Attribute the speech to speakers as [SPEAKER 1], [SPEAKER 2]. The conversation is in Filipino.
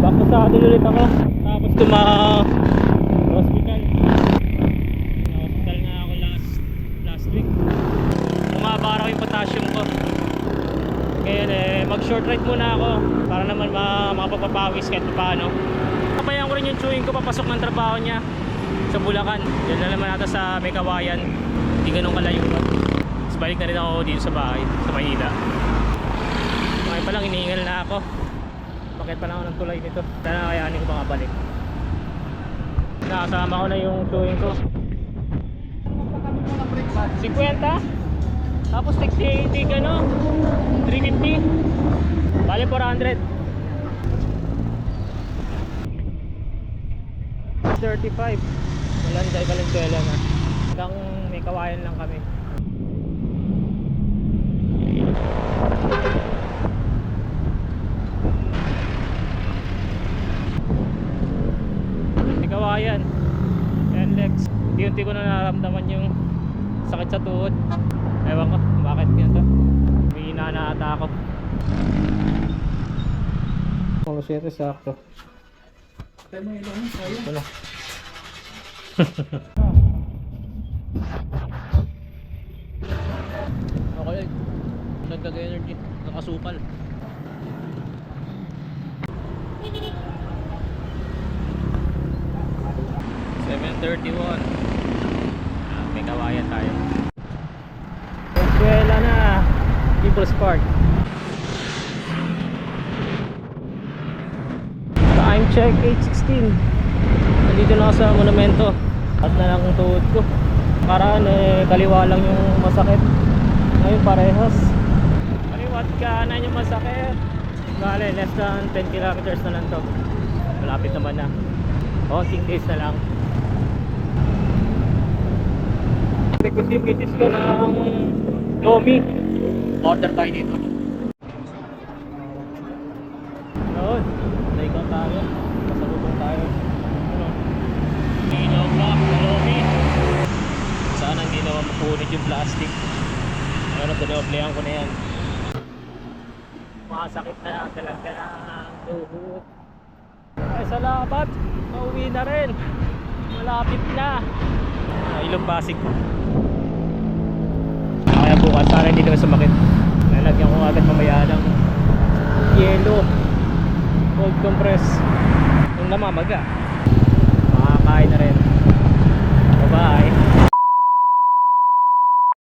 [SPEAKER 1] Bakusado ulit ako. Tapos hospital. Na-hospital nga ako last week. Bumaba raw yung potassium ko. Ngayon mag short ride muna ako para naman makapagpapawis kahit paano. Kabayan ko rin yung chewing ko papasok ng trabaho niya sa Bulacan. Yan na naman natin sa may Kawayan. Hindi ganun kalayo ba. Tapos balik na rin ako dito sa bahay, sa Maynila. Okay pa lang, inihingal na ako. Bakit pa lang ako ng tulay nito. Sana kayanin ko mga balik. Nakasama ko na yung chewing ko. 50? Tapos tig ano 350. Bale 400. 35. Malanday Valenzuela na. Hanggang may Kawayan lang kami. May Kawayan NLEX. Unti ko na nararamdaman yung sakit sa tuhod. Ewan ko bakit ganito. May hinana-ata ako. Polo 7 sakto. Ito na. Okay, nagdag energy, nakasukal. $7.31. May Kawayan tayo. Eskwela na, People's Park. Time check 8:16. Nandito na ako sa monumento. At na lang ang tuhod ko. Paraan kaliwa lang yung masakit. Ngayon parehas. Kaliwat kanan yung masakit. Bale, less than 10 kilometers na lang to. Malapit naman na. Konting days na lang. Requisites ko ng Lomi. Order tayo dito. Noon, naikaw tayo. Masalubong tayo. Dino block na Lomi. Sana hindi naman mapunit yung plastic. Pero tinoblehan ko na yan. Masakit na talaga ang tuhod. Ay salamat, mauwi na rin. Malapit na. Ilong Pasig. Kaya bukas sana hindi naman sumakit. Nalagyan ko agad mamaya ng yelo, cold compress yung namamaga.